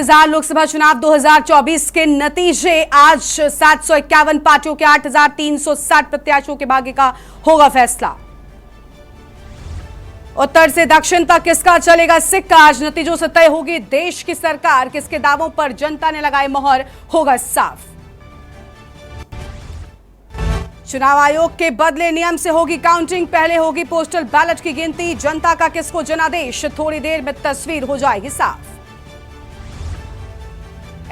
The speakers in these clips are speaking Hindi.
इंतजार लोकसभा चुनाव 2024 के नतीजे। आज 751 पार्टियों के 8,360 प्रत्याशियों के भाग्य का होगा फैसला। उत्तर से दक्षिण तक किसका चलेगा सिक्का। आज नतीजों से तय होगी देश की सरकार। किसके दावों पर जनता ने लगाई मोहर होगा साफ। चुनाव आयोग के बदले नियम से होगी काउंटिंग। पहले होगी पोस्टल बैलेट की गिनती। जनता का किसको जनादेश, थोड़ी देर में तस्वीर हो जाएगी साफ।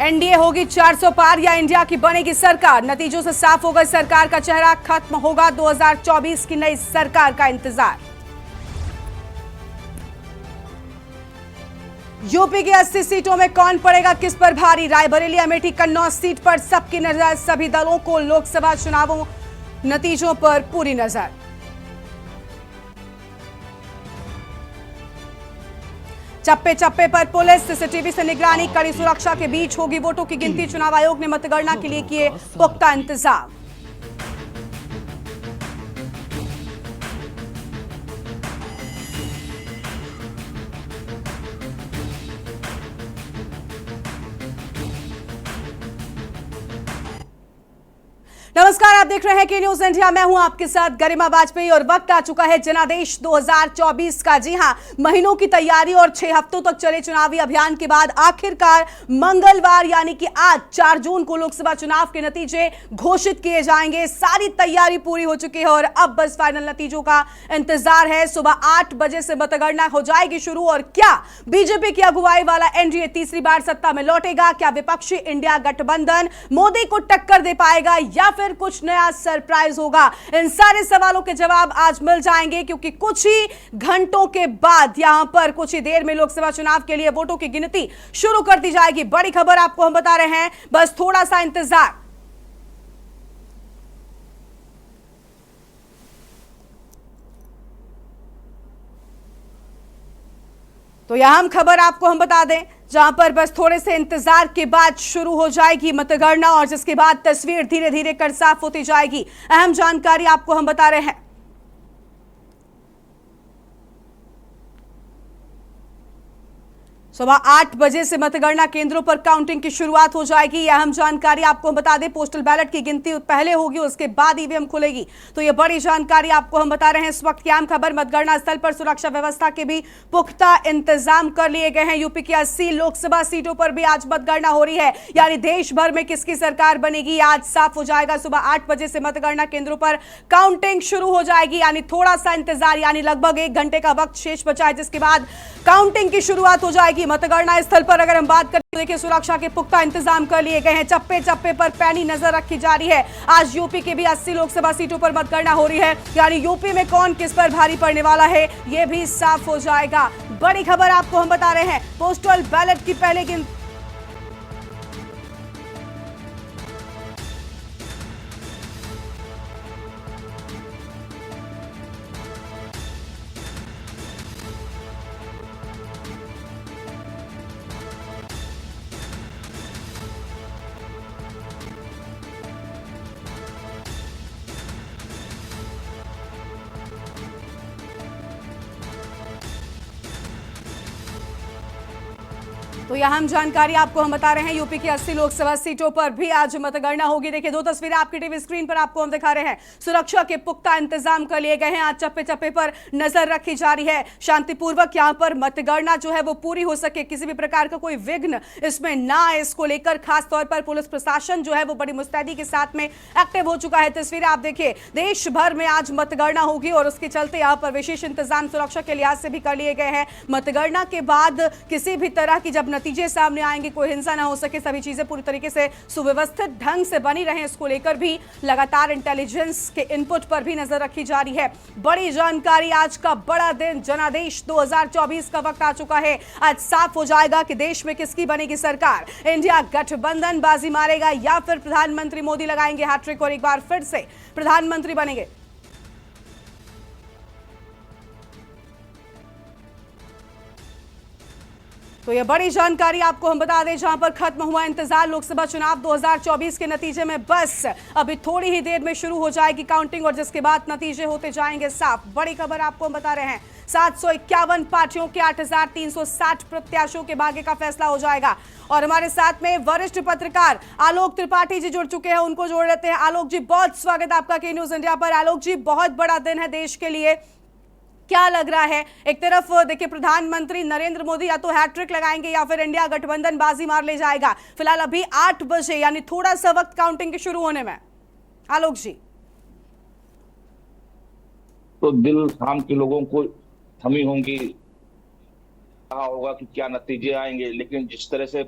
एनडीए होगी 400 पार या इंडिया की बनेगी सरकार। नतीजों से साफ होगा सरकार का चेहरा। खत्म होगा 2024 की नई सरकार का इंतजार। यूपी की 80 सीटों में कौन पड़ेगा किस पर भारी। रायबरेली अमेठी कन्नौज सीट पर सबकी नजर। सभी दलों को लोकसभा चुनावों नतीजों पर पूरी नजर। चप्पे चप्पे पर पुलिस, सीसीटीवी से निगरानी। कड़ी सुरक्षा के बीच होगी वोटों की गिनती। चुनाव आयोग ने मतगणना के लिए किए पुख्ता इंतजाम। नमस्कार, आप देख रहे हैं कि न्यूज इंडिया। मैं हूं आपके साथ गरिमा वाजपेयी और वक्त आ चुका है जनादेश 2024 का। जी हां, महीनों की तैयारी और 6 हफ्तों तक चले चुनावी अभियान के बाद आखिरकार मंगलवार यानी कि आज 4 जून को लोकसभा चुनाव के नतीजे घोषित किए जाएंगे। सारी तैयारी पूरी हो चुकी है और अब बस फाइनल नतीजों का इंतजार है। सुबह 8 बजे से मतगणना हो जाएगी शुरू। और क्या बीजेपी की अगुवाई वाला एनडीए तीसरी बार सत्ता में लौटेगा? क्या विपक्षी इंडिया गठबंधन मोदी को टक्कर दे पाएगा या फिर कुछ नया सरप्राइज होगा? इन सारे सवालों के जवाब आज मिल जाएंगे, क्योंकि कुछ ही घंटों के बाद यहां पर कुछ ही देर में लोकसभा चुनाव के लिए वोटों की गिनती शुरू कर दी जाएगी। बड़ी खबर आपको हम बता रहे हैं, बस थोड़ा सा इंतजार। तो यह अहम खबर आपको हम बता दें, जहां पर बस थोड़े से इंतजार के बाद शुरू हो जाएगी मतगणना और जिसके बाद तस्वीर धीरे धीरे कर साफ होती जाएगी। अहम जानकारी आपको हम बता रहे हैं। सुबह 8 बजे से मतगणना केंद्रों पर काउंटिंग की शुरुआत हो जाएगी। यह अहम जानकारी आपको बता दें। पोस्टल बैलेट की गिनती पहले होगी, उसके बाद ईवीएम खुलेगी। तो यह बड़ी जानकारी आपको हम बता रहे हैं। इस वक्त की अहम खबर, मतगणना स्थल पर सुरक्षा व्यवस्था के भी पुख्ता इंतजाम कर लिए गए हैं। यूपी की 80 लोकसभा सीटों पर भी आज मतगणना हो रही है, यानी देश भर में किसकी सरकार बनेगी आज साफ हो जाएगा। सुबह 8 बजे से मतगणना केंद्रों पर काउंटिंग शुरू हो जाएगी, यानी थोड़ा सा इंतजार, यानी लगभग 1 घंटे का वक्त शेष बचा है, जिसके बाद काउंटिंग की शुरुआत हो जाएगी। मतगणना स्थल पर अगर हम बात करें तो देखिए सुरक्षा के पुख्ता इंतजाम कर लिए गए हैं। चप्पे चप्पे पर पैनी नजर रखी जा रही है। आज यूपी के भी 80 लोकसभा सीटों पर मतगणना हो रही है, यानी यूपी में कौन किस पर भारी पड़ने वाला है यह भी साफ हो जाएगा। बड़ी खबर आपको हम बता रहे हैं, पोस्टल बैलेट की पहले गिनती। तो यह अहम जानकारी आपको हम बता रहे हैं। यूपी की 80 लोकसभा सीटों पर भी आज मतगणना होगी। देखिए 2 तस्वीरें आपकी टीवी स्क्रीन पर आपको हम दिखा रहे हैं। सुरक्षा के पुख्ता इंतजाम कर लिए गए हैं। आज चप्पे चप्पे पर नजर रखी जा रही है। शांतिपूर्वक यहां पर मतगणना जो है वो पूरी हो सके, किसी भी प्रकार का कोई विघ्न इसमें ना आए, इसको लेकर खासतौर पर पुलिस प्रशासन जो है वो बड़ी मुस्तैदी के साथ में एक्टिव हो चुका है। तस्वीरें आप देखिए, देश भर में आज मतगणना होगी और उसके चलते यहां पर विशेष इंतजाम सुरक्षा के लिहाज से भी कर लिए गए हैं। मतगणना के बाद किसी भी तरह की जब नतीजे सामने आएंगे, कोई हिंसा ना हो सके, सभी चीजें पूरी तरीके से सुव्यवस्थित ढंग से बनी रहे, इसको लेकर भी लगातार इंटेलिजेंस के इनपुट पर भी नजर रखी जा रही है। बड़ी जानकारी, आज का बड़ा दिन, जनादेश 2024 का वक्त आ चुका है। आज साफ हो जाएगा कि देश में किसकी बनेगी सरकार। इंडिया गठबंधन बाजी मारेगा या फिर प्रधानमंत्री मोदी लगाएंगे हैट्रिक और एक बार फिर से प्रधानमंत्री बनेंगे। तो यह बड़ी जानकारी आपको हम बता दें, जहां पर खत्म हुआ इंतजार लोकसभा चुनाव 2024 के नतीजे में। बस अभी थोड़ी ही देर में शुरू हो जाएगी काउंटिंग और जिसके बाद नतीजे होते जाएंगे साफ। बड़ी खबर आपको हम बता रहे हैं, 751 पार्टियों के 8,360 प्रत्याशियों के भाग्य का फैसला हो जाएगा। और हमारे साथ में वरिष्ठ पत्रकार आलोक त्रिपाठी जी जुड़ चुके हैं, उनको जोड़ लेते हैं। आलोक जी, बहुत स्वागत आपका के न्यूज इंडिया पर। आलोक जी, बहुत बड़ा दिन है देश के लिए, क्या लग रहा है? एक तरफ देखिए प्रधानमंत्री नरेंद्र मोदी या तो हैट्रिक लगाएंगे या फिर इंडिया गठबंधन बाजी मार ले जाएगा। फिलहाल अभी 8 बजे यानी थोड़ा सा वक्त काउंटिंग के शुरू होने में। आलोक जी, तो दिल थाम के लोगों को थमी होंगी, कहा होगा कि क्या नतीजे आएंगे, लेकिन जिस तरह से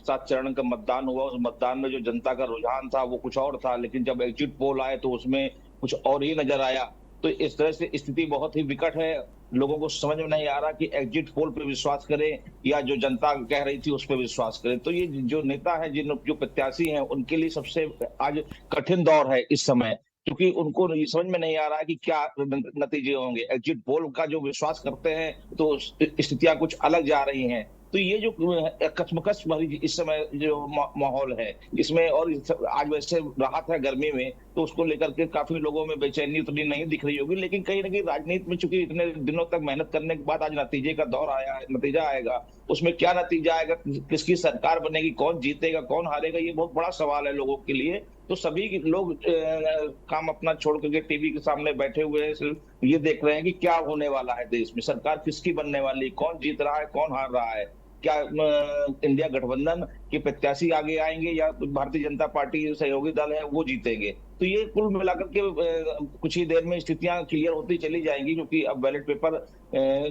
7 चरण का मतदान हुआ, उस मतदान में जो जनता का रुझान था वो कुछ और था, लेकिन जब एग्जिट पोल आए तो उसमें कुछ और ही नजर आया। तो इस तरह से स्थिति बहुत ही विकट है। लोगों को समझ में नहीं आ रहा कि एग्जिट पोल पर विश्वास करें या जो जनता कह रही थी उस पर विश्वास करें। तो ये जो नेता है, जो प्रत्याशी हैं, उनके लिए सबसे आज कठिन दौर है इस समय, क्योंकि उनको ये समझ में नहीं आ रहा है कि क्या नतीजे होंगे। एग्जिट पोल का जो विश्वास करते हैं तो स्थितियां कुछ अलग जा रही हैं। तो ये जो कशमकश भरी इस समय जो माहौल है इसमें, और आज वैसे राहत है गर्मी में, तो उसको लेकर के काफी लोगों में बेचैनी उतनी नहीं दिख रही होगी। लेकिन कहीं ना कहीं राजनीति में चूंकि इतने दिनों तक मेहनत करने के बाद आज नतीजे का दौर आया है, नतीजा आएगा, उसमें क्या नतीजा आएगा, किसकी सरकार बनेगी, कौन जीतेगा कौन हारेगा, ये बहुत बड़ा सवाल है लोगों के लिए। तो सभी लोग काम अपना छोड़ करके टीवी के सामने बैठे हुए हैं, सिर्फ ये देख रहे हैं कि क्या होने वाला है देश में, सरकार किसकी बनने वाली है, कौन जीत रहा है कौन हार रहा है, क्या इंडिया गठबंधन के प्रत्याशी आगे आएंगे या भारतीय जनता पार्टी सहयोगी दल है वो जीतेंगे। तो ये कुल मिलाकर के कुछ ही देर में स्थितियां क्लियर होती चली जाएंगी, क्योंकि अब बैलेट पेपर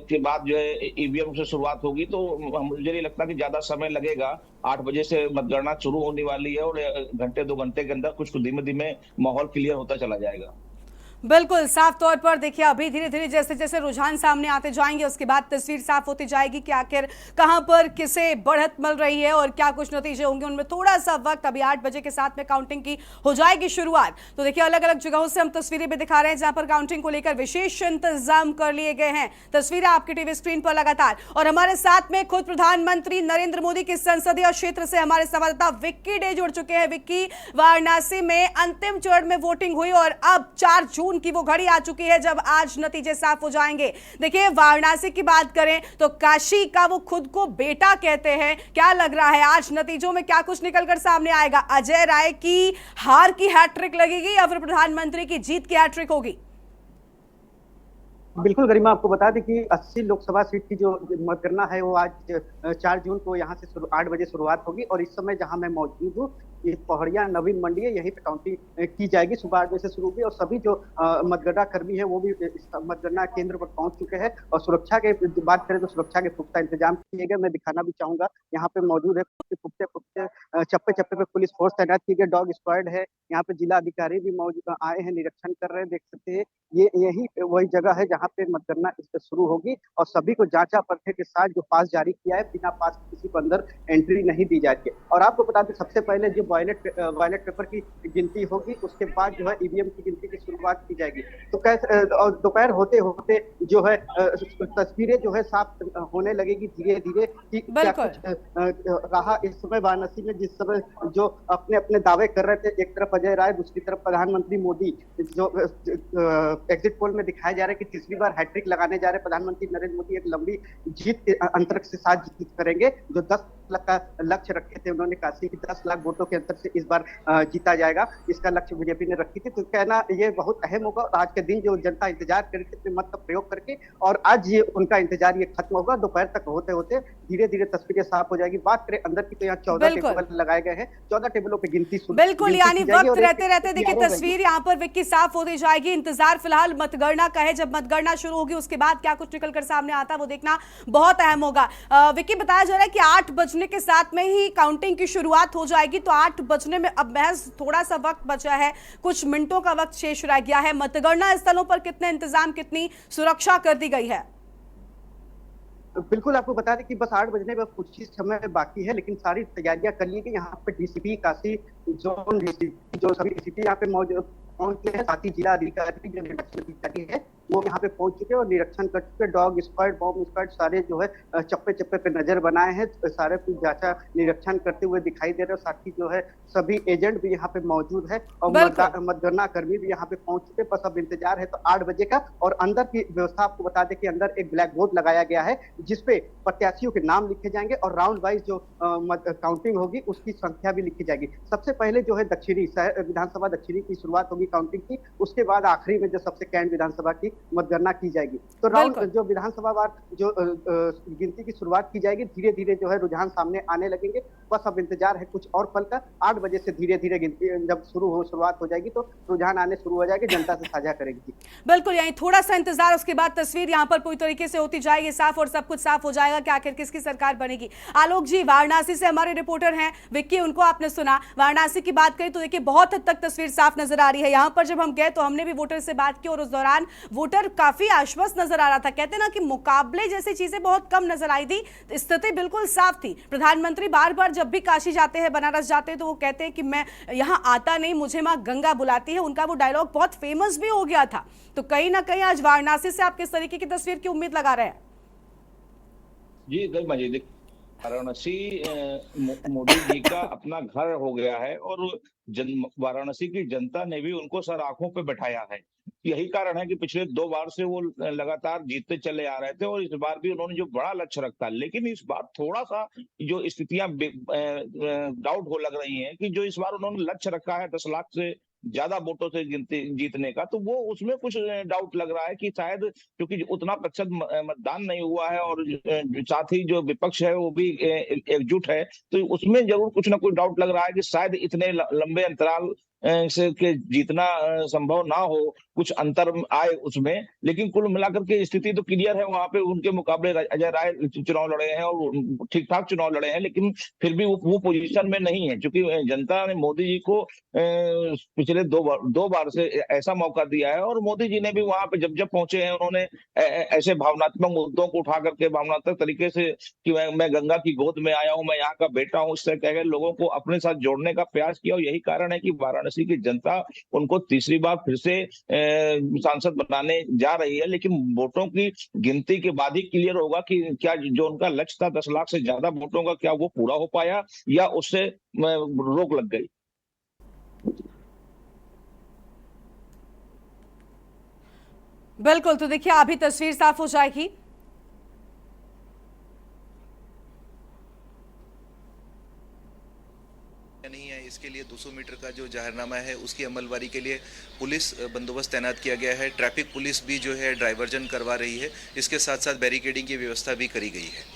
के बाद जो है ईवीएम से शुरुआत होगी। तो मुझे नहीं लगता कि ज्यादा समय लगेगा। 8 बजे से मतगणना शुरू होने वाली है और घंटे 2 घंटे के अंदर कुछ धीमे धीमे माहौल क्लियर होता चला जाएगा। बिल्कुल साफ तौर पर देखिए अभी धीरे धीरे जैसे जैसे रुझान सामने आते जाएंगे उसके बाद तस्वीर साफ होती जाएगी कि आखिर कहां पर किसे बढ़त मिल रही है और क्या कुछ नतीजे होंगे। उनमें थोड़ा सा वक्त, अभी 8 बजे के साथ में काउंटिंग की हो जाएगी शुरुआत। तो देखिए अलग अलग जगहों से हम तस्वीरें भी दिखा रहे हैं जहां पर काउंटिंग को लेकर विशेष इंतजाम कर लिए गए हैं। तस्वीरें आपकी टीवी स्क्रीन पर लगातार, और हमारे साथ में खुद प्रधानमंत्री नरेंद्र मोदी के संसदीय क्षेत्र से हमारे संवाददाता विक्की डे जुड़ चुके हैं। विक्की, वाराणसी में अंतिम चरण में वोटिंग हुई और अब 4 जून की वो घड़ी आ चुकी है जब आज नतीजे साफ हो जाएंगे। देखिए वाराणसी की बात करें तो काशी का वो खुद को बेटा कहते हैं। क्या लग रहा है आज नतीजों में क्या कुछ निकलकर सामने आएगा? अजय राय की हार की हैट्रिक लगेगी या फिर प्रधानमंत्री की जीत की हैट्रिक होगी? बिल्कुल गरिमा, आपको बता दें कि 80 लोकसभा सीट की जो मतगणना है वो आज 4 जून को यहाँ से 8 बजे शुरुआत होगी। और इस समय जहाँ मैं मौजूद हूँ ये पहड़िया नवीन मंडी है, यहीं पे काउंटिंग की जाएगी। सुबह 8 बजे से शुरू हुई और सभी जो मतगणना कर्मी है वो भी इस मतगणना केंद्र पर पहुंच चुके हैं। और सुरक्षा के बात करें तो सुरक्षा के पुख्ता इंतजाम किए गए। मैं दिखाना भी चाहूंगा, यहाँ पे मौजूद है पुख्ते चप्पे चप्पे पे पुलिस फोर्स तैनात की गई, डॉग स्क्वाड है, यहाँ पे जिला अधिकारी भी मौजूद आए हैं, निरीक्षण कर रहे हैं। देख सकते हैं ये यही वही जगह है जहाँ पे मतगणना शुरू होगी और सभी को जांचा पर्चे के साथ जो पास जारी किया है, बिना पास किसी को अंदर एंट्री नहीं दी जाती है। और आपको बता दें सबसे पहले जो बैलेट पेपर की गिनती होगी उसके बाद जो है ईवीएम की गिनती की शुरुआत की जाएगी। तो कैसे और दोपहर होते होते जो है तस्वीरें जो है साफ होने लगेगी धीरे धीरे कि क्या कुछ रहा इस समय वाराणसी में। जिस समय जो अपने अपने दावे कर रहे थे, एक तरफ अजय राय दूसरी तरफ प्रधानमंत्री मोदी, जो एग्जिट पोल में दिखाया जा रहा है कि तीसरी बार हैट्रिक लगाने जा रहे प्रधानमंत्री नरेंद्र मोदी, एक लंबी जीत के अंतर से साथ जीत करेंगे। जो 10 लाख का लक्ष्य रखे थे उन्होंने काशी की 10 लाख वोटों के अंतर से इस बार जीता जाएगा, इसका लक्ष्य बीजेपी ने रखी थी। तो कहना ये बहुत अहम होगा। आज के दिन जो जनता इंतजार कर रही थी अपने मत का प्रयोग करके, और आज ये उनका इंतजार ये खत्म होगा। दोपहर तक होते होते धीरे धीरे तस्वीरें साफ हो जाएगी। बात करें अंदर की तो यहाँ 14 टेबल लगाए गए हैं, 14 टेबलों पे गिनती बिल्कुल, यानी वक्त रहते रहते देखिए तस्वीर यहाँ पर विक्की साफ होती जाएगी। इंतजार फिलहाल मतगणना का है, जब मतगणना शुरू होगी उसके बाद क्या कुछ निकलकर सामने आता है वो देखना बहुत अहम होगा। विक्की, बताया जा रहा है कि 8 बजने के साथ में ही काउंटिंग की शुरुआत हो जाएगी। तो 8 बजने में अब महज थोड़ा सा वक्त बचा है, कुछ मिनटों का वक्त शेष रह गया है। मतगणना स्थलों पर कितने इंतजाम, कितनी सुरक्षा कर दी गई है? बिल्कुल, आपको बता दें कि बस 8 बजने में कुछ ही समय बाकी है, लेकिन सारी तैयारियां कर ली गई। यहाँ पे डीसीपी काशी जोन, डीसीपी जो सभी डीसीपी यहाँ पे मौजूद पहुंच गए हैं। साथ ही जिला अधिकारी जो निरीक्षण अधिकारी है वो यहाँ पे पहुंच चुके हैं और निरीक्षण कर चुके। डॉग स्क्वाड, बॉम्ब स्क्वाड सारे जो है चप्पे चप्पे पे नजर बनाए हैं, सारे कुछ जांचा निरीक्षण करते हुए दिखाई दे रहे हैं। साथ ही जो है सभी एजेंट भी यहाँ पे मौजूद है और मतगणना कर्मी भी यहाँ पे पहुंच चुके। बस अब इंतजार है तो 8 बजे का। और अंदर की व्यवस्था आपको बता दें कि अंदर एक ब्लैक बोर्ड लगाया गया है जिसपे प्रत्याशियों के नाम लिखे जाएंगे और राउंड वाइज जो काउंटिंग होगी उसकी संख्या भी लिखी जाएगी। सबसे पहले जो है दक्षिणी विधानसभा दक्षिणी की शुरुआत होगी काउंटिंग की, उसके बाद आखिरी में जो सबसे कैंट विधानसभा की मतगणना की जाएगी। तो राउंड जो विधानसभा वार जो गिनती की शुरुआत की जाएगी, धीरे धीरे जो है रुझान सामने आने लगेंगे। बस अब इंतजार है कुछ और पल का। 8 बजे से धीरे धीरे गिनती जब शुरुआत हो जाएगी तो रुझान आने शुरू हो जाएगी, जनता से साझा करेगी। बिल्कुल, यही थोड़ा सा इंतजार, उसके बाद तस्वीर यहाँ पर पूरी तरीके से होती जाएगी साफ और सब कुछ साफ हो जाएगा कि आखिर किसकी सरकार बनेगी। आलोक जी वाराणसी से हमारे रिपोर्टर हैं विक्की, उनको आपने सुना। वाराणसी की बात करें तो देखिए बहुत हद तक तस्वीर साफ नजर आ रही है। यहाँ पर जब हम गए तो हमने भी वोटर से बात की और उस दौरान वोटर काफी आश्वस्त नजर आ रहा था। कहते ना कि मुकाबले जैसी चीजें बहुत कम नजर आई थी, स्थिति बिल्कुल साफ थी। प्रधानमंत्री बार बार जब भी काशी जाते हैं, बनारस जाते हैं तो वो कहते हैं कि मैं यहाँ आता नहीं, मुझे माँ गंगा बुलाती है। उनका वो डायलॉग बहुत फेमस भी हो गया था। तो कहीं ना कहीं आज वाराणसी से आप किस तरीके की तस्वीर की उम्मीद लगा रहे हैं? जी मजीद, वाराणसी मोदी जी का अपना घर हो गया है और वाराणसी की जनता ने भी उनको सर आंखों पे बैठाया है। यही कारण है कि पिछले 2 बार से वो लगातार जीतते चले आ रहे थे और इस बार भी उन्होंने जो बड़ा लक्ष्य रखा, लेकिन इस बार थोड़ा सा जो स्थितियां डाउट हो लग रही हैं कि जो इस बार उन्होंने लक्ष्य रखा है 10 लाख से ज्यादा वोटों से जीतने का, तो वो उसमें कुछ डाउट लग रहा है कि शायद क्योंकि उतना प्रतिशत मतदान नहीं हुआ है और साथ ही जो विपक्ष है वो भी एकजुट है, तो उसमें जरूर कुछ ना कुछ डाउट लग रहा है कि शायद इतने लंबे अंतराल से के जीतना संभव ना हो, कुछ अंतर आए उसमें। लेकिन कुल मिलाकर के स्थिति तो क्लियर है। वहां पे उनके मुकाबले अजय राय चुनाव लड़े हैं और ठीक ठाक चुनाव लड़े हैं, लेकिन फिर भी वो पोजीशन में नहीं है, क्योंकि जनता ने मोदी जी को पिछले दो बार से ऐसा मौका दिया है और मोदी जी ने भी वहां पे जब जब पहुंचे हैं उन्होंने ऐसे भावनात्मक मुद्दों को उठा करके भावनात्मक तरीके से कि मैं गंगा की गोद में आया हूं, मैं यहाँ का बेटा हूं, इससे कह लोगों को अपने साथ जोड़ने का प्रयास किया। और यही कारण है कि वाराणसी की जनता उनको तीसरी बार फिर से सांसद बनाने जा रही है। लेकिन वोटों की गिनती के बाद ही क्लियर होगा कि क्या जो उनका लक्ष्य था 10 लाख से ज्यादा वोटों का, क्या वो पूरा हो पाया या उससे रोक लग गई। बिल्कुल, तो देखिए अभी तस्वीर साफ हो जाएगी। नहीं है, इसके लिए 200 मीटर का जो जाहिरनामा है उसकी अमलवारी के लिए पुलिस बंदोबस्त तैनात किया गया है। ट्रैफिक पुलिस भी जो है डाइवर्जन करवा रही है, इसके साथ साथ बैरिकेडिंग की व्यवस्था भी करी गई है।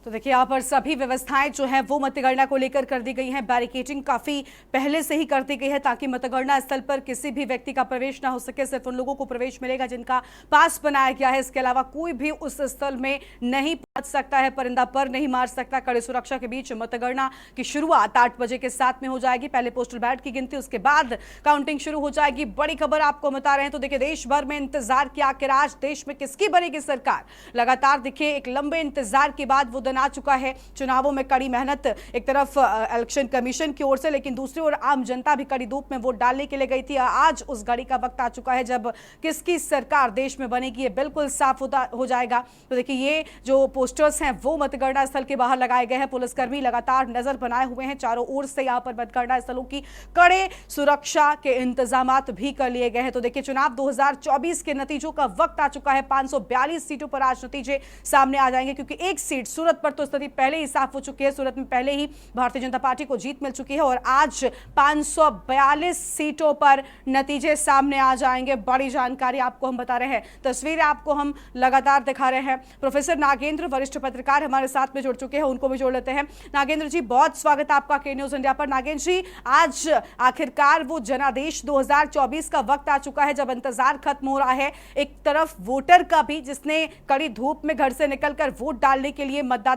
तो देखिए यहाँ पर सभी व्यवस्थाएं जो है वो मतगणना को लेकर कर दी गई हैं। बैरिकेडिंग काफी पहले से ही कर दी गई है ताकि मतगणना स्थल पर किसी भी व्यक्ति का प्रवेश ना हो सके। सिर्फ उन लोगों को प्रवेश मिलेगा जिनका पास बनाया गया है। इसके अलावा कोई भी उस स्थल में नहीं पहुंच सकता है, परिंदा पर नहीं मार सकता। कड़ी सुरक्षा के बीच मतगणना की शुरुआत 8 बजे के साथ में हो जाएगी। पहले पोस्टल बैलेट की गिनती, उसके बाद काउंटिंग शुरू हो जाएगी। बड़ी खबर आपको बता रहे हैं। तो देखिए देश भर में इंतजार किया आखिर आज देश में किसकी बनेगी सरकार। लगातार देखिए एक लंबे इंतजार के बाद वो आ चुका है। चुनावों में कड़ी मेहनत एक तरफ इलेक्शन कमीशन की ओर से, लेकिन दूसरी ओर आम जनता भी कड़ी धूप में वोट डालने के लिए गई थी। आज उस घड़ी का वक्त आ चुका है जब किसकी सरकार देश में बनेगी ये बिल्कुल साफ हो जाएगा। तो देखिए ये जो पोस्टर्स हैं वो मतगणना स्थल के बाहर लगाए गए हैं। पुलिसकर्मी लगातार नजर बनाए हुए हैं चारों ओर से। यहाँ पर मतगणना स्थलों की कड़े सुरक्षा के इंतजामात भी कर लिए गए हैं। तो देखिए चुनाव 2024 के नतीजों का वक्त आ चुका है। 542 सीटों पर आज नतीजे सामने आ जाएंगे, क्योंकि एक सीट सूरत पर तो स्थिति पहले ही साफ हो चुकी है। सूरत में पहले ही भारतीय जनता पार्टी को जीत मिल चुकी है और आज 542 सीटों पर नतीजे सामने आ जाएंगे। बड़ी जानकारी आपको हम बता रहे हैं, तस्वीरें आपको हम लगातार दिखा रहे हैं। प्रोफेसर नागेंद्र वरिष्ठ पत्रकार हमारे साथ में जुड़ चुके हैं, उनको भी जोड़ लेते हैं। नागेंद्र जी बहुत स्वागत आपका के न्यूज इंडिया पर। नागेंद्र जी आज आखिरकार वो जनादेश 2024 का वक्त आ चुका है जब इंतजार खत्म हो रहा है। एक तरफ वोटर का भी जिसने कड़ी धूप में घर से निकलकर वोट डालने के लिए मतदाता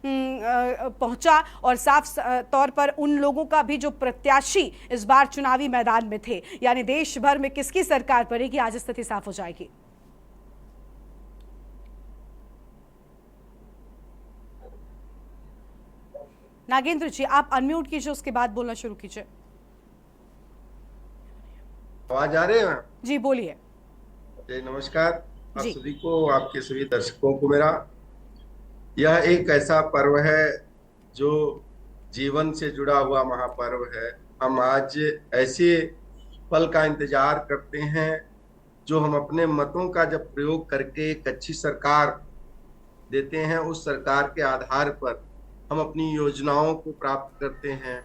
पहुंचा, और साफ तौर पर उन लोगों का भी जो प्रत्याशी इस बार चुनावी मैदान में थे। यानी देश भर में किसकी सरकार बनेगी आज स्थिति साफ हो जाएगी। नागेंद्र जी, आप अनम्यूट कीजिए, उसके बाद बोलना शुरू कीजिए। आवाज आ रही है? जी बोलिए। जी नमस्कार। आप जी सभी को, आपके सभी दर्शकों को मेरा। यह एक ऐसा पर्व है जो जीवन से जुड़ा हुआ महापर्व है। हम आज ऐसे पल का इंतजार करते हैं जो हम अपने मतों का जब प्रयोग करके एक अच्छी सरकार देते हैं, उस सरकार के आधार पर हम अपनी योजनाओं को प्राप्त करते हैं,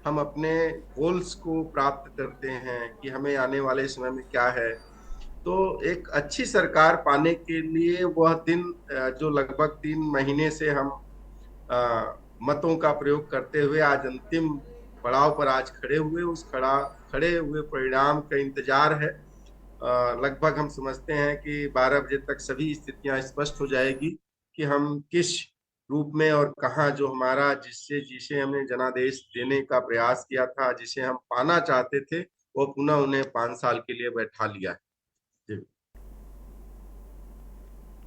हम अपने गोल्स को प्राप्त करते हैं कि हमें आने वाले समय में क्या है। तो एक अच्छी सरकार पाने के लिए वह दिन जो लगभग 3 महीने से हम मतों का प्रयोग करते हुए आज अंतिम पड़ाव पर आज खड़े हुए, उस खड़े हुए परिणाम का इंतजार है। लगभग हम समझते हैं कि 12 बजे तक सभी स्थितियां स्पष्ट हो जाएगी कि हम किस रूप में और कहाँ, जो हमारा जिसे हमने जनादेश देने का प्रयास किया था, जिसे हम पाना चाहते थे, वो पुनः उन्हें 5 साल के लिए बैठा लिया है। जी।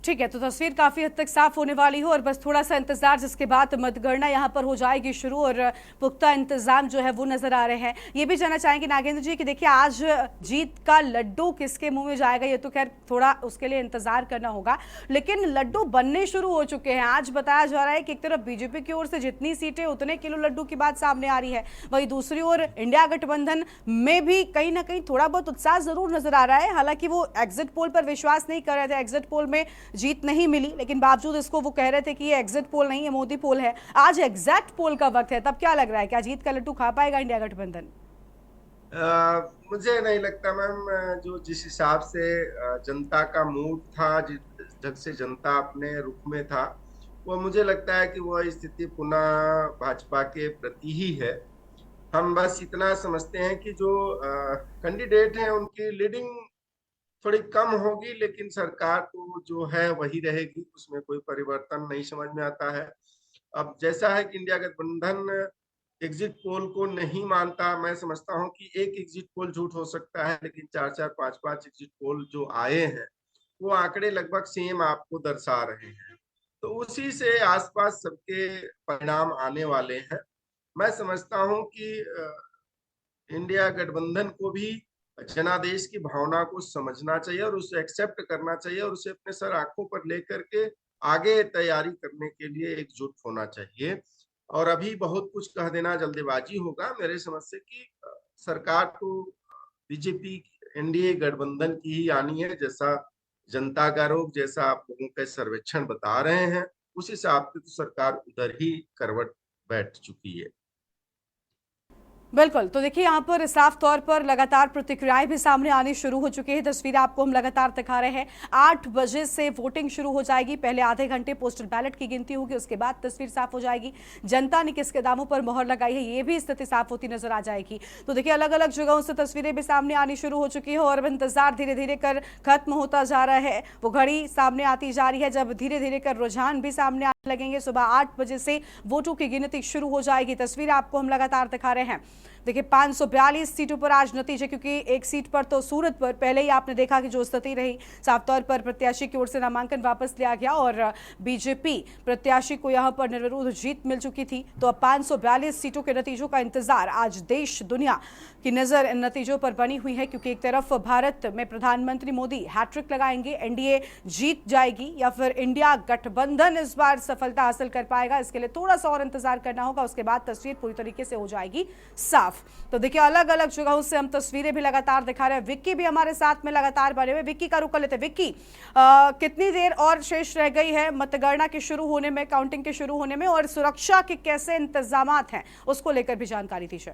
ठीक है, तो तस्वीर काफी हद तक साफ होने वाली है और बस थोड़ा सा इंतजार, जिसके बाद मतगणना यहां पर हो जाएगी शुरू और पुख्ता इंतजाम जो है वो नजर आ रहे हैं। ये भी जानना चाहेंगे नागेंद्र जी कि देखिए आज जीत का लड्डू किसके मुंह में जाएगा, ये तो खैर थोड़ा उसके लिए इंतजार करना होगा, लेकिन लड्डू बनने शुरू हो चुके हैं। आज बताया जा रहा है कि एक तरफ बीजेपी की ओर से जितनी सीटें उतने किलो लड्डू की बात सामने आ रही है, वहीं दूसरी ओर इंडिया गठबंधन में भी कहीं ना कहीं थोड़ा बहुत उत्साह जरूर नजर आ रहा है। हालांकि वो एग्जिट पोल पर विश्वास नहीं कर रहे थे, एग्जिट पोल में जीत नहीं मिली, लेकिन बावजूद इसको वो कह रहे थे कि ये एग्जिट पोल नहीं है, मोदी पोल है। आज एग्जैक्ट पोल का वक्त है, तब क्या लग रहा है, क्या जीत का लड्डू खा पाएगा इंडिया गठबंधन? मुझे नहीं लगता मैम। जो जिस हिसाब से जनता का मूड था, जिस ढंग से जनता अपने रुख में था, वो मुझे लगता है कि वह स्थिति पुनः भाजपा के प्रति ही है। हम बस इतना समझते हैं कि जो कैंडिडेट हैं उनकी लीडिंग थोड़ी कम होगी, लेकिन सरकार तो जो है वही रहेगी, उसमें कोई परिवर्तन नहीं समझ में आता है। अब जैसा है कि इंडिया गठबंधन एग्जिट पोल को नहीं मानता, मैं समझता हूं कि एक एग्जिट पोल झूठ हो सकता है, लेकिन 4-4, 5-5 एग्जिट पोल जो आए हैं वो आंकड़े लगभग सेम आपको दर्शा रहे हैं। तो उसी से आसपास सबके परिणाम आने वाले हैं। मैं समझता हूं कि इंडिया गठबंधन को भी जनादेश की भावना को समझना चाहिए और उसे एक्सेप्ट करना चाहिए और उसे अपने सर आंखों पर लेकर के आगे तैयारी करने के लिए एकजुट होना चाहिए। और अभी बहुत कुछ कह देना जल्दीबाजी होगा मेरे समझ से कि सरकार तो बीजेपी एनडीए गठबंधन की ही आनी है, जैसा जनता का रुख, जैसा आप लोगों के सर्वेक्षण बता रहे हैं, उस हिसाब से तो सरकार उधर ही करवट बैठ चुकी है। बिल्कुल, तो देखिए यहाँ पर साफ तौर पर लगातार प्रतिक्रियाएं भी सामने आनी शुरू हो चुकी है। तस्वीरें आपको हम लगातार दिखा रहे हैं। 8 बजे से वोटिंग शुरू हो जाएगी, पहले आधे घंटे पोस्टल बैलेट की गिनती होगी, उसके बाद तस्वीर साफ हो जाएगी। जनता ने किसके दामों पर मोहर लगाई है, ये भी स्थिति साफ होती नजर आ जाएगी। तो देखिए अलग अलग जगहों से तस्वीरें भी सामने आनी शुरू हो चुकी है और अब इंतजार धीरे धीरे कर खत्म होता जा रहा है। वो घड़ी सामने आती जा रही है जब धीरे धीरे कर रुझान भी सामने आने लगेंगे। सुबह 8 बजे से वोटों की गिनती शुरू हो जाएगी। तस्वीर आपको हम लगातार दिखा रहे हैं। देखिए 542 सीटों पर आज नतीजे, क्योंकि एक सीट पर तो सूरत पर पहले ही आपने देखा कि जो स्थिति रही, साफ तौर पर प्रत्याशी की ओर से नामांकन वापस लिया गया और बीजेपी प्रत्याशी को यहां पर निर्विरोध जीत मिल चुकी थी। तो अब 542 सीटों के नतीजों का इंतजार आज देश दुनिया की नजर इन नतीजों पर बनी हुई है, क्योंकि एक तरफ भारत में प्रधानमंत्री मोदी हैट्रिक लगाएंगे, एनडीए जीत जाएगी, या फिर इंडिया गठबंधन इस बार सफलता हासिल कर पाएगा, इसके लिए थोड़ा सा और इंतजार करना होगा। उसके बाद तस्वीर पूरी तरीके से हो जाएगी साफ। तो देखिए अलग अलग जगहों से हम तस्वीरें भी लगातार दिखा रहे हैं। विक्की भी हमारे साथ में लगातार बने हुए। विक्की का रुख कर लेते हैं। विक्की, कितनी देर और शेष रह गई है मतगणना के शुरू होने में, काउंटिंग के शुरू होने में, और सुरक्षा के कैसे इंतजामात हैं उसको लेकर भी जानकारी दीजिए।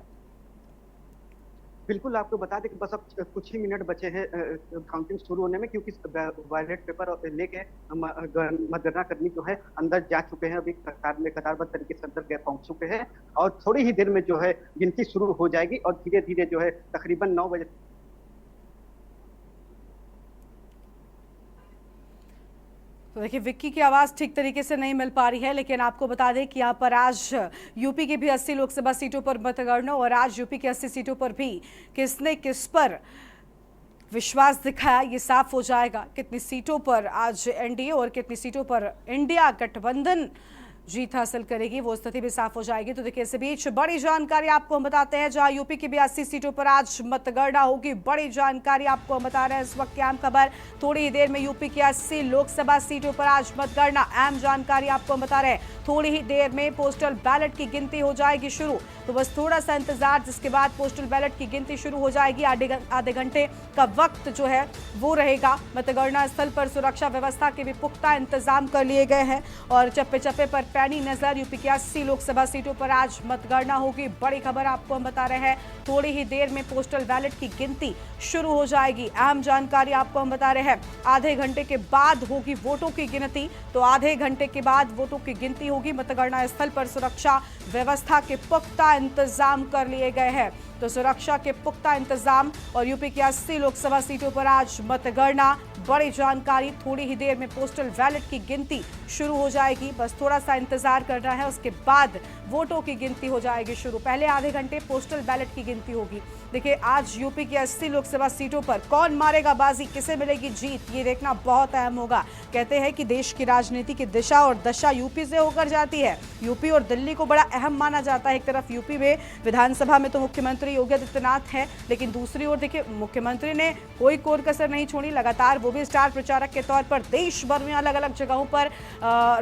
बिल्कुल, आपको बता दें कि बस अब कुछ ही मिनट बचे हैं काउंटिंग शुरू होने में, क्योंकि बैलेट पेपर लेके मतगणना कर्मी जो है अंदर जा चुके हैं, अभी कतारबद्ध तरीके से अंदर पहुंच चुके हैं और थोड़ी ही देर में जो है गिनती शुरू हो जाएगी और धीरे धीरे जो है तकरीबन 9 बजे। तो देखिए विक्की की आवाज़ ठीक तरीके से नहीं मिल पा रही है, लेकिन आपको बता दें कि यहाँ पर आज यूपी की भी 80 लोकसभा सीटों पर मतगणना, और आज यूपी की 80 सीटों पर भी किसने किस पर विश्वास दिखाया ये साफ हो जाएगा। कितनी सीटों पर आज एनडीए और कितनी सीटों पर इंडिया गठबंधन जीत हासिल करेगी वो स्थिति भी साफ हो जाएगी। तो देखिए, इस बीच बड़ी जानकारी आपको हम बताते हैं, जहां यूपी की भी 80 सीटों पर आज मतगणना होगी। बड़ी जानकारी आपको हम बता रहे हैं, इस वक्त की अहम खबर। थोड़ी ही देर में यूपी की 80 लोकसभा सीटों पर आज मतगणना। अहम जानकारी आपको हम बता रहे हैं, थोड़ी ही देर में पोस्टल बैलेट की गिनती हो जाएगी शुरू। तो बस थोड़ा सा इंतजार, जिसके बाद पोस्टल बैलेट की गिनती शुरू हो जाएगी। आधे घंटे का वक्त जो है वो रहेगा। मतगणना स्थल पर सुरक्षा व्यवस्था के भी पुख्ता इंतजाम कर लिए गए हैं और चप्पे चप्पे पर पैनी नजर। यूपी की 80 लोकसभा सीटों पर आज मतगणना होगी। बड़ी खबर आपको हम बता रहे हैं, थोड़ी ही देर में पोस्टल बैलेट की गिनती शुरू हो जाएगी। अहम जानकारी आपको हम बता रहे हैं, आधे घंटे के बाद होगी वोटों की गिनती। तो आधे घंटे के बाद वोटों की गिनती होगी। मतगणना स्थल पर सुरक्षा व्यवस्था के पुख्ता इंतजाम कर लिए गए हैं। तो सुरक्षा के पुख्ता इंतजाम और यूपी की 80 लोकसभा सीटों पर आज मतगणना। बड़ी जानकारी, थोड़ी ही देर में पोस्टल बैलेट की गिनती शुरू हो जाएगी। बस थोड़ा सा इंतजार करना है, उसके बाद वोटों की गिनती हो जाएगी शुरू। पहले आधे घंटे पोस्टल बैलेट की गिनती होगी। देखिए, आज यूपी की 80 लोकसभा सीटों पर कौन मारेगा बाजी, किसे मिलेगी जीत, ये देखना बहुत अहम होगा। कहते हैं कि देश की राजनीति की दिशा और दशा यूपी से होकर जाती है। यूपी और दिल्ली को बड़ा अहम माना जाता है। एक तरफ यूपी में विधानसभा में तो मुख्यमंत्री योगी आदित्यनाथ है, लेकिन दूसरी ओर देखिए, मुख्यमंत्री ने कोई कोर कसर नहीं छोड़ी। लगातार वो भी स्टार प्रचारक के तौर पर देश भर में अलग अलग जगहों पर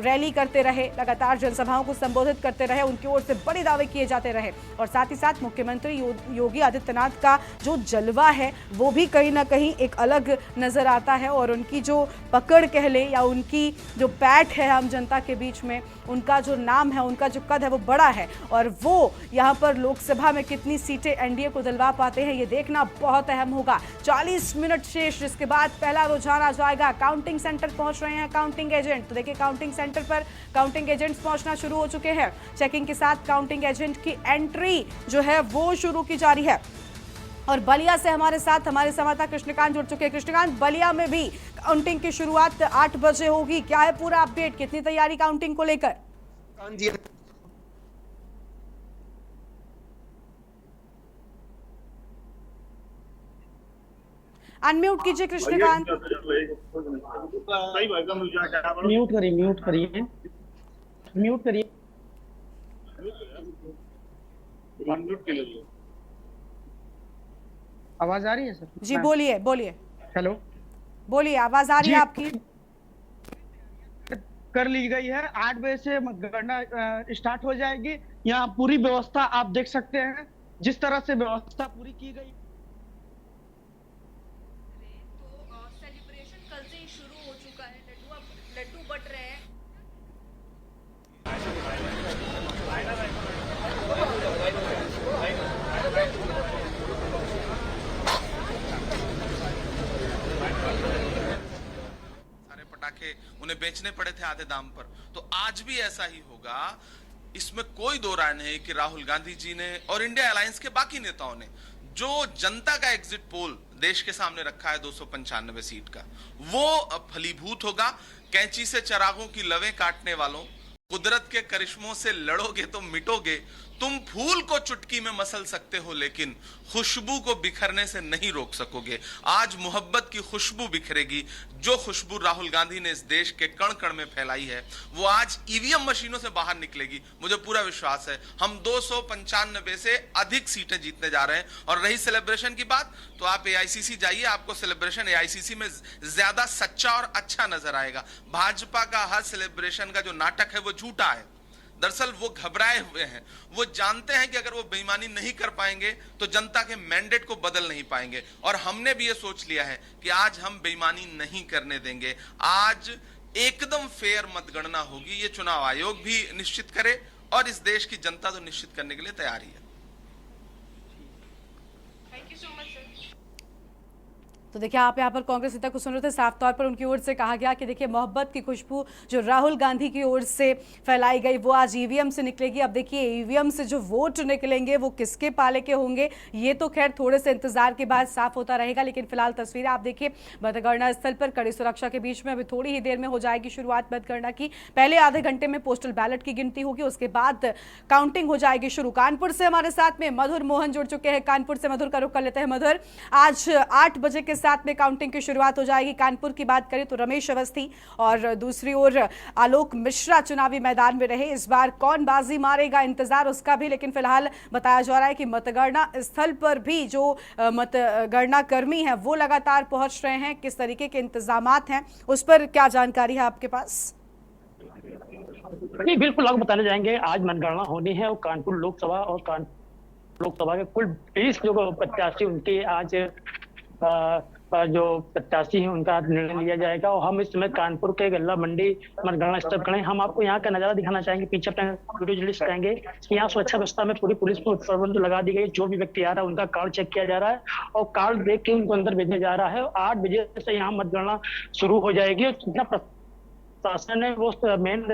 रैली करते रहे, लगातार जनसभाओं को संबोधित करते रहे। उनकी ओर से बड़े दावे किए जाते रहे और साथ ही साथ मुख्यमंत्री योगी आदित्यनाथ का जो जलवा है वो भी कहीं ना कहीं एक अलग नजर आता है। और उनकी जो पकड़ कह ले या उनकी जो पैठ है आम जनता के बीच में, उनका जो नाम है, उनका जो कद है वो बड़ा है। और वो यहाँ पर लोकसभा में कितनी सीटें एनडीए को दिलवा पाते हैं, ये देखना बहुत अहम होगा। 40 मिनट शेष, जिसके बाद पहला रुझान आ जाएगा। काउंटिंग सेंटर पहुंच रहे हैं काउंटिंग एजेंट। तो देखिए, काउंटिंग सेंटर पर काउंटिंग एजेंट्स पहुंचना शुरू हो चुके हैं। चेकिंग के साथ काउंटिंग एजेंट की एंट्री जो है वो शुरू की जा रही है। और बलिया से हमारे साथ हमारे संवाददाता कृष्णकांत जुड़ चुके हैं। कृष्णकांत, बलिया में भी काउंटिंग की शुरुआत 8 बजे होगी, क्या है पूरा अपडेट, कितनी तैयारी काउंटिंग को लेकर? अनम्यूट कीजिए कृष्णकांत। म्यूट करिए। आवाज आ रही है सर? जी बोलिए बोलिए। हेलो, बोलिए, आवाज आ रही है आपकी। कर ली गई है। 8 बजे से गणना स्टार्ट हो जाएगी। यहाँ पूरी व्यवस्था आप देख सकते हैं, जिस तरह से व्यवस्था पूरी की गई। तो सेलिब्रेशन कल से ही शुरू हो चुका है। लड्डू बट रहे हैं। पटाखे उन्हें बेचने पड़े थे आधे दाम पर, तो आज भी ऐसा ही होगा। इसमें कोई दो राय नहीं कि राहुल गांधी जी ने और इंडिया अलायंस के बाकी नेताओं ने जो जनता का एग्जिट पोल देश के सामने रखा है 295 सीट का, वो फलीभूत होगा। कैंची से चरागों की लवें काटने वालों, कुदरत के करिश्मों से लड़ोगे तो मिटोगे। तुम फूल को चुटकी में मसल सकते हो, लेकिन खुशबू को बिखरने से नहीं रोक सकोगे। आज मोहब्बत की खुशबू बिखरेगी। जो खुशबू राहुल गांधी ने इस देश के कण कण में फैलाई है, वो आज ईवीएम मशीनों से बाहर निकलेगी। मुझे पूरा विश्वास है हम 295 से अधिक सीटें जीतने जा रहे हैं। और रही सेलिब्रेशन की बात, तो आप एआईसीसी जाइए, आपको सेलिब्रेशन एआईसीसी में ज्यादा सच्चा और अच्छा नजर आएगा। भाजपा का हर सेलिब्रेशन का जो नाटक है वो झूठा है। दरअसल वो घबराए हुए हैं। वो जानते हैं कि अगर वो बेईमानी नहीं कर पाएंगे तो जनता के मैंडेट को बदल नहीं पाएंगे। और हमने भी ये सोच लिया है कि आज हम बेईमानी नहीं करने देंगे। आज एकदम फेयर मतगणना होगी। ये चुनाव आयोग भी निश्चित करे और इस देश की जनता तो निश्चित करने के लिए तैयार ही है। Thank you so much sir. तो देखिए, आप यहाँ पर कांग्रेस नेता को सुन रहे थे। साफ तौर पर उनकी ओर से कहा गया कि देखिए, मोहब्बत की खुशबू जो राहुल गांधी की ओर से फैलाई गई वो आज ईवीएम से निकलेगी। अब देखिए, ईवीएम से जो वोट निकलेंगे वो किसके पाले के होंगे, ये तो खैर थोड़े से इंतजार के बाद साफ होता रहेगा। लेकिन फिलहाल तस्वीरें आप देखिए, मतगणना स्थल पर कड़ी सुरक्षा के बीच में अभी थोड़ी ही देर में हो जाएगी शुरुआत मतगणना की। पहले आधे घंटे में पोस्टल बैलेट की गिनती होगी, उसके बाद काउंटिंग हो जाएगी शुरू। कानपुर से हमारे साथ में मधुर मोहन जुड़ चुके हैं। कानपुर से मधुर का रुख कर लेते हैं। मधुर, आज 8 बजे के साथ में काउंटिंग की शुरुआत हो जाएगी। कानपुर की बात करें तो रमेश अवस्थी और दूसरी ओर आलोक मिश्रा चुनावी मैदान में रहे। इस बार कौन बाजी मारेगा, इंतजार उसका भी, लेकिन फिलहाल बताया जा रहा है कि मतगणना स्थल पर भी जो मतगणना कर्मी हैं वो लगातार पहुंच रहे हैं। किस तरीके के इंतजामात हैं उस पर क्या जानकारी है आपके पास? नहीं, बिल्कुल आपको बताने जाएंगे। आज मतगणना होनी है और कानपुर लोकसभा और कानपुर लोकसभा के कुल 20 जो प्रत्याशी उनके आज जो प्रत्याशी हैं उनका निर्णय लिया जाएगा। और हम इस समय कानपुर के गल्ला मंडी मतगणना स्थल खड़े हैं। हम आपको यहाँ का नजारा दिखाना चाहेंगे। पीछे अपने वीडियो जर्नलिस्ट कहेंगे कि यहाँ सुरक्षा व्यवस्था में पूरी पुलिस को प्रबंध लगा दी गई। जो भी व्यक्ति आ रहा है उनका कार्ड चेक किया जा रहा है और कार्ड देख के उनको अंदर भेजा जा रहा है। 8 बजे से यहाँ मतगणना शुरू हो जाएगी और जितना प्रशासन है वो मेन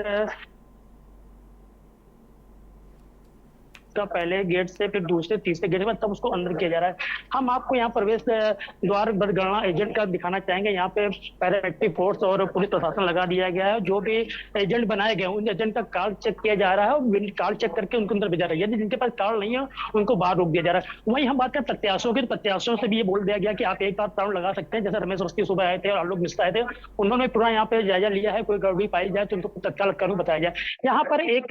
का पहले गेट से फिर दूसरे तीसरे गेट में तब उसको अंदर किया जा रहा है। हम आपको यहाँ प्रवेश द्वार मतगणना एजेंट का दिखाना चाहेंगे। यहाँ पे पैरामिलिट्री फोर्स और पुलिस प्रशासन लगा दिया गया है। जो भी एजेंट बनाए गए उन एजेंट का कार्ड चेक किया जा रहा है और कार्ड चेक करके उनको अंदर भेजा रहा है। यदि जिनके पास कार्ड नहीं है उनको बाहर रोक दिया जा रहा है। वहीं हम बात करें प्रत्याशियों की, तो प्रत्याशियों से भी ये बोल दिया गया कि आप एक बार राउंड लगा सकते हैं। जैसे रमेश अवस्थी सुबह आए थे और आलोक मिश्रा आए थे, उन्होंने पूरा यहाँ पे जायजा लिया है। कोई गड़बड़ी पाई जाए तो उनको तत्काल कानून बताया जाए। यहाँ पर एक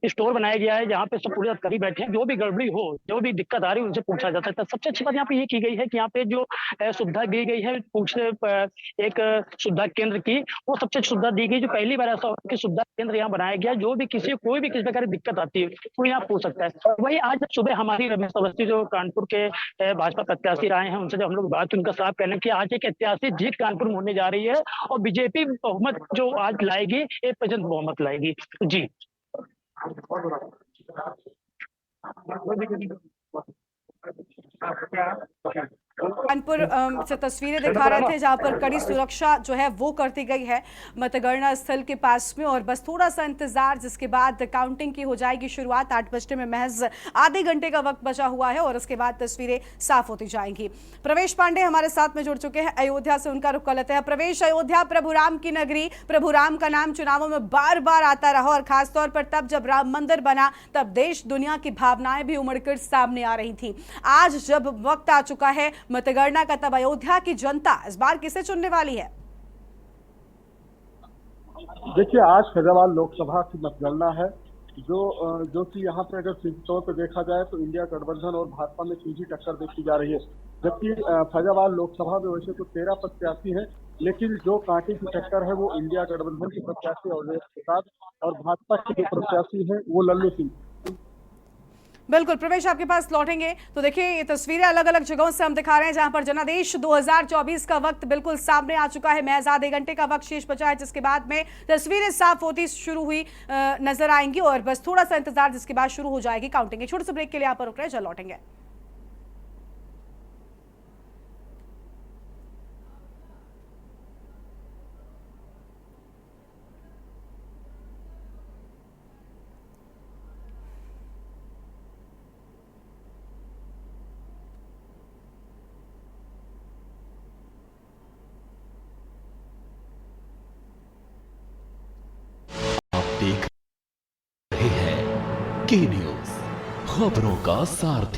स्टोर बनाया गया है जहाँ पे सब पूरे करीब बैठे हैं। जो भी गड़बड़ी हो, जो भी दिक्कत आ रही है उनसे पूछा जा सकता है। सबसे अच्छी बात यहाँ पे ये की गई है कि यहाँ पे जो सुविधा दी गई है एक सुविधा केंद्र की, वो सबसे सुविधा दी गई। जो पहली बार ऐसा कि सुविधा केंद्र यहाँ बनाया गया, जो भी कोई भी किसी प्रकार की दिक्कत आती है वो यहाँ पूछ सकता है। वही आज सुबह हमारी रमेश अवस्थी जो कानपुर के भाजपा प्रत्याशी रहे हैं उनसे जब हम लोग बात, उनका साफ कहना कि आज एक ऐतिहासिक जीत कानपुर में होने जा रही है और बीजेपी बहुमत जो आज लाएगी 1% बहुमत लाएगी। जी कानपुर से तस्वीरें दिखा रहे थे जहां पर कड़ी सुरक्षा जो है वो करती गई है मतगणना स्थल के पास में। और बस थोड़ा सा इंतजार, जिसके बाद काउंटिंग की हो जाएगी शुरुआत। 8 बजने में महज आधे घंटे का वक्त बचा हुआ है और उसके बाद तस्वीरें साफ होती जाएंगी। प्रवेश पांडे हमारे साथ में जुड़ चुके हैं अयोध्या से, उनका रुख कर लेते हैं। प्रवेश, अयोध्या प्रभु राम की नगरी, प्रभु राम का नाम चुनावों में बार बार आता रहा और खासतौर पर तब जब राम मंदिर बना तब देश दुनिया की भावनाएं भी उमड़कर सामने आ रही थी। आज जब वक्त आ चुका है मतगणना का, तब अयोध्या की जनता इस बार किसे चुनने वाली है? देखिए, आज फैजाबाद लोकसभा की मतगणना है जो कि यहाँ पे अगर सीधी तौर पर देखा जाए तो इंडिया गठबंधन और भाजपा में सीधी टक्कर देखी जा रही है। जबकि फैजाबाद लोकसभा में वैसे तो 13 प्रत्याशी हैं, लेकिन जो कांटे की टक्कर है वो इंडिया गठबंधन के प्रत्याशी अवधेश प्रसाद और भाजपा के जो प्रत्याशी हैं वो लल्लू सिंह। बिल्कुल प्रवेश, आपके पास लौटेंगे तो देखिए ये तस्वीरें अलग अलग जगहों से हम दिखा रहे हैं जहां पर जनादेश 2024 का वक्त बिल्कुल सामने आ चुका है। महज आधे घंटे का वक्त शेष बचा है, जिसके बाद में तस्वीरें साफ होती शुरू हुई नजर आएंगी और बस थोड़ा सा इंतजार, जिसके बाद शुरू हो जाएगी काउंटिंग। छोटे से ब्रेक के लिए यहाँ पर रुक रहे हैं, जल्द लौटेंगे। देख रहे हैं के न्यूज़, खबरों का सारथी।